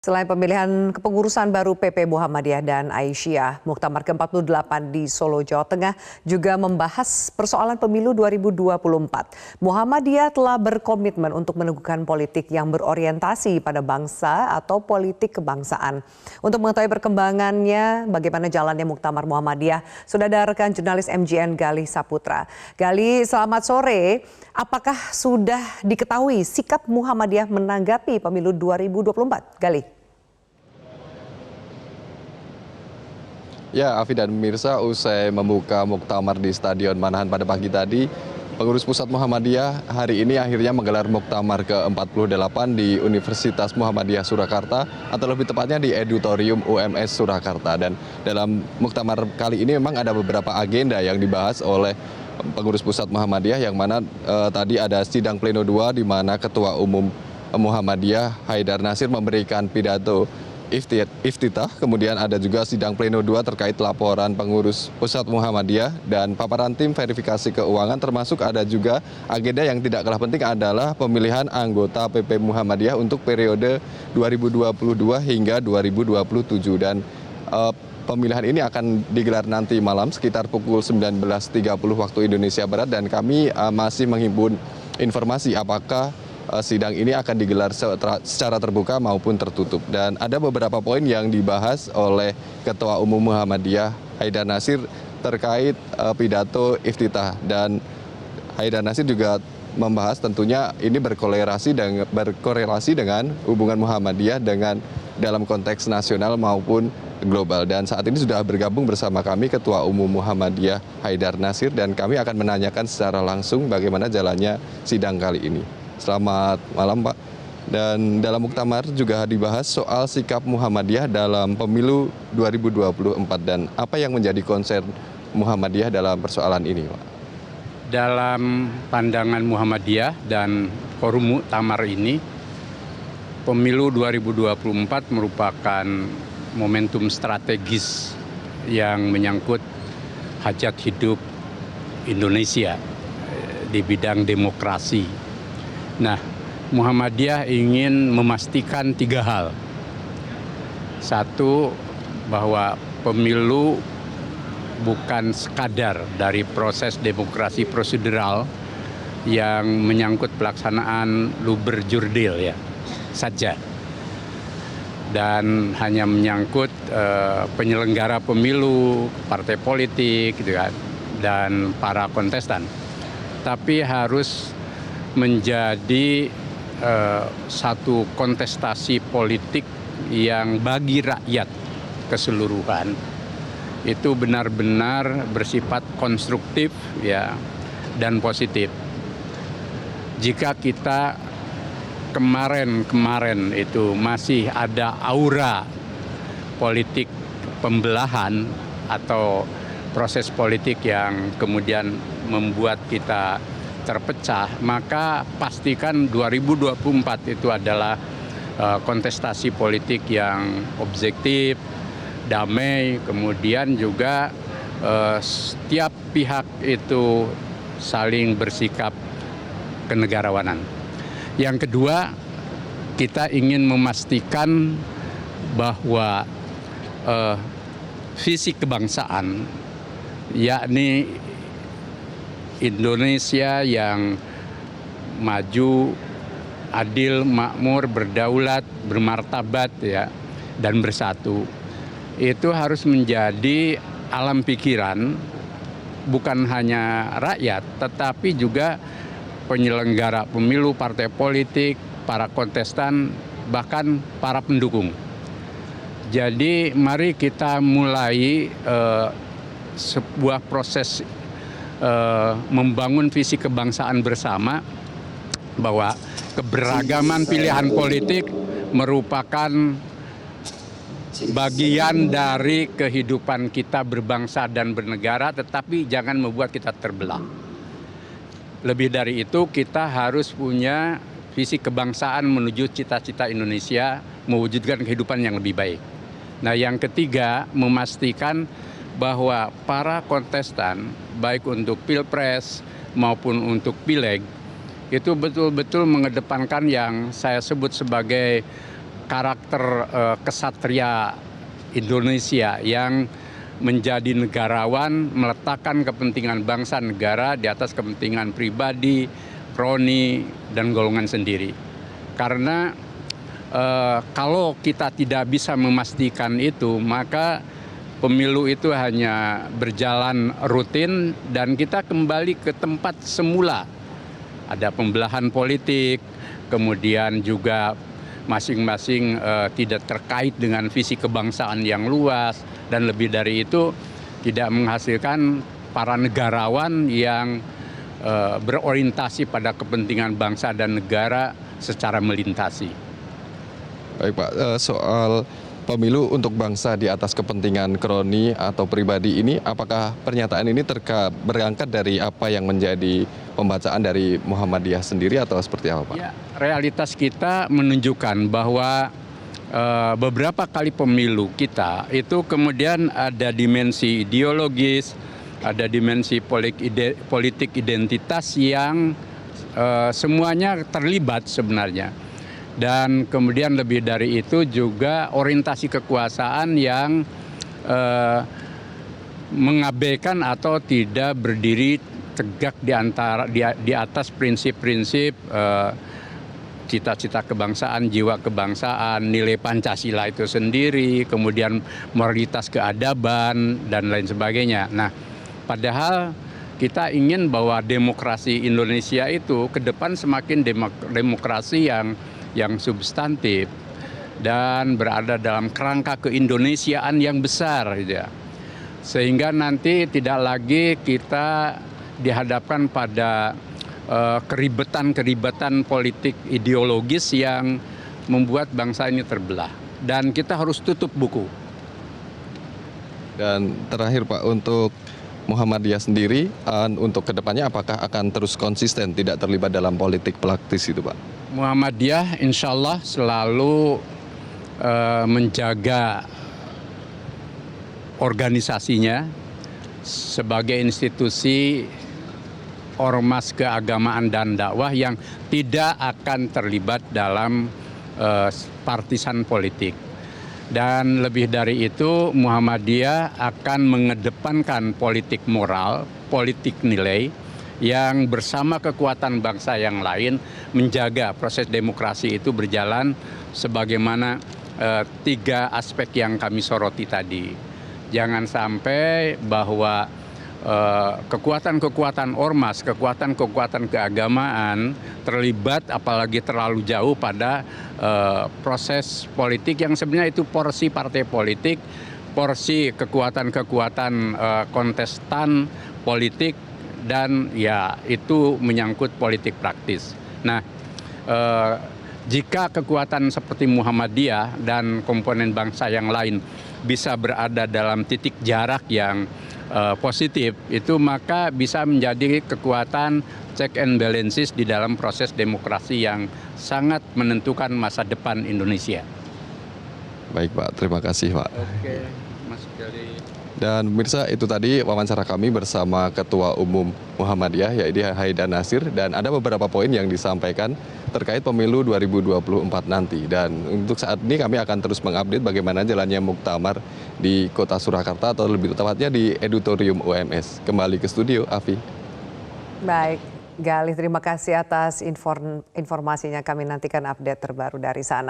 Selain pemilihan kepengurusan baru PP Muhammadiyah dan Aisyah, Muktamar ke-48 di Solo, Jawa Tengah juga membahas persoalan pemilu 2024. Muhammadiyah telah berkomitmen untuk meneguhkan politik yang berorientasi pada bangsa atau politik kebangsaan. Untuk mengetahui perkembangannya, bagaimana jalannya Muktamar Muhammadiyah, sudah ada rekan jurnalis MJN Galih Saputra. Galih, selamat sore. Apakah sudah diketahui sikap Muhammadiyah menanggapi pemilu 2024? Galih. Ya, Afi dan Mirsa, usai membuka muktamar di Stadion Manahan pada pagi tadi, pengurus pusat Muhammadiyah hari ini akhirnya menggelar muktamar ke-48 di Universitas Muhammadiyah Surakarta, atau lebih tepatnya di Edutorium UMS Surakarta. Dan dalam muktamar kali ini memang ada beberapa agenda yang dibahas oleh pengurus pusat Muhammadiyah, yang mana tadi ada sidang pleno 2 di mana Ketua Umum Muhammadiyah Haidar Nasir memberikan pidato iftitah, kemudian ada juga sidang pleno 2 terkait laporan pengurus pusat Muhammadiyah dan paparan tim verifikasi keuangan, termasuk ada juga agenda yang tidak kalah penting adalah pemilihan anggota PP Muhammadiyah untuk periode 2022 hingga 2027. Dan pemilihan ini akan digelar nanti malam sekitar pukul 19.30 waktu Indonesia Barat, dan kami masih menghimpun informasi apakah sidang ini akan digelar secara terbuka maupun tertutup. Dan ada beberapa poin yang dibahas oleh Ketua Umum Muhammadiyah Haidar Nasir terkait pidato iftitah. Dan Haidar Nasir juga membahas tentunya ini berkorelasi dengan hubungan Muhammadiyah dengan dalam konteks nasional maupun global. Dan saat ini sudah bergabung bersama kami Ketua Umum Muhammadiyah Haidar Nasir, dan kami akan menanyakan secara langsung bagaimana jalannya sidang kali ini. Selamat malam, Pak. Dan dalam muktamar juga dibahas soal sikap Muhammadiyah dalam pemilu 2024 dan apa yang menjadi concern Muhammadiyah dalam persoalan ini, Pak. Dalam pandangan Muhammadiyah dan forum muktamar ini, pemilu 2024 merupakan momentum strategis yang menyangkut hajat hidup Indonesia di bidang demokrasi. Nah, Muhammadiyah ingin memastikan 3 hal. Satu, bahwa pemilu bukan sekadar dari proses demokrasi prosedural yang menyangkut pelaksanaan luber jurdil saja, dan hanya menyangkut penyelenggara pemilu, partai politik gitu kan, dan para kontestan, tapi harus menjadi satu kontestasi politik yang bagi rakyat keseluruhan itu benar-benar bersifat konstruktif dan positif. Jika kita kemarin itu masih ada aura politik pembelahan atau proses politik yang kemudian membuat kita terpecah, maka pastikan 2024 itu adalah kontestasi politik yang objektif, damai, kemudian juga setiap pihak itu saling bersikap kenegarawanan. Yang kedua, kita ingin memastikan bahwa visi kebangsaan, yakni Indonesia yang maju, adil, makmur, berdaulat, bermartabat dan bersatu, itu harus menjadi alam pikiran bukan hanya rakyat, tetapi juga penyelenggara pemilu, partai politik, para kontestan, bahkan para pendukung. Jadi mari kita mulai sebuah proses membangun visi kebangsaan bersama, bahwa keberagaman pilihan politik merupakan bagian dari kehidupan kita berbangsa dan bernegara, tetapi jangan membuat kita terbelah. Lebih dari itu, kita harus punya visi kebangsaan menuju cita-cita Indonesia, mewujudkan kehidupan yang lebih baik. Nah, yang ketiga, memastikan bahwa para kontestan, baik untuk Pilpres maupun untuk Pileg, itu betul-betul mengedepankan yang saya sebut sebagai karakter kesatria Indonesia yang menjadi negarawan, meletakkan kepentingan bangsa negara di atas kepentingan pribadi, kroni, dan golongan sendiri. Karena kalau kita tidak bisa memastikan itu, maka pemilu itu hanya berjalan rutin dan kita kembali ke tempat semula. Ada pembelahan politik, kemudian juga masing-masing tidak terkait dengan visi kebangsaan yang luas, dan lebih dari itu tidak menghasilkan para negarawan yang berorientasi pada kepentingan bangsa dan negara secara melintasi. Baik Pak, soal pemilu untuk bangsa di atas kepentingan kroni atau pribadi ini, apakah pernyataan ini berangkat dari apa yang menjadi pembacaan dari Muhammadiyah sendiri atau seperti apa Pak? Ya, realitas kita menunjukkan bahwa beberapa kali pemilu kita itu kemudian ada dimensi ideologis, ada dimensi politik identitas yang semuanya terlibat sebenarnya. Dan kemudian lebih dari itu juga orientasi kekuasaan yang mengabaikan atau tidak berdiri tegak di atas prinsip-prinsip cita-cita kebangsaan, jiwa kebangsaan, nilai Pancasila itu sendiri, kemudian moralitas keadaban, dan lain sebagainya. Nah, padahal kita ingin bahwa demokrasi Indonesia itu ke depan semakin demokrasi yang substantif dan berada dalam kerangka keindonesiaan yang besar, gitu ya. Sehingga nanti tidak lagi kita dihadapkan pada keribetan politik ideologis yang membuat bangsa ini terbelah. Dan kita harus tutup buku. Dan terakhir Pak, untuk Muhammadiyah sendiri, untuk kedepannya apakah akan terus konsisten tidak terlibat dalam politik praktis itu Pak? Muhammadiyah insya Allah selalu menjaga organisasinya sebagai institusi ormas keagamaan dan dakwah yang tidak akan terlibat dalam partisan politik. Dan lebih dari itu, Muhammadiyah akan mengedepankan politik moral, politik nilai, yang bersama kekuatan bangsa yang lain menjaga proses demokrasi itu berjalan sebagaimana tiga aspek yang kami soroti tadi. Jangan sampai bahwa kekuatan-kekuatan ormas, kekuatan-kekuatan keagamaan terlibat apalagi terlalu jauh pada proses politik yang sebenarnya itu porsi partai politik, porsi kekuatan-kekuatan kontestan politik, dan ya itu menyangkut politik praktis. Nah, jika kekuatan seperti Muhammadiyah dan komponen bangsa yang lain bisa berada dalam titik jarak yang positif, itu maka bisa menjadi kekuatan check and balances di dalam proses demokrasi yang sangat menentukan masa depan Indonesia. Baik Pak, terima kasih Pak. Oke, Mas Gali. Dan pemirsa, itu tadi wawancara kami bersama Ketua Umum Muhammadiyah, yaitu Haidan Nasir, dan ada beberapa poin yang disampaikan terkait pemilu 2024 nanti. Dan untuk saat ini kami akan terus mengupdate bagaimana jalannya muktamar di Kota Surakarta, atau lebih tepatnya di Auditorium UMS. Kembali ke studio, Afi. Baik, Galih, terima kasih atas informasinya. Kami nantikan update terbaru dari sana.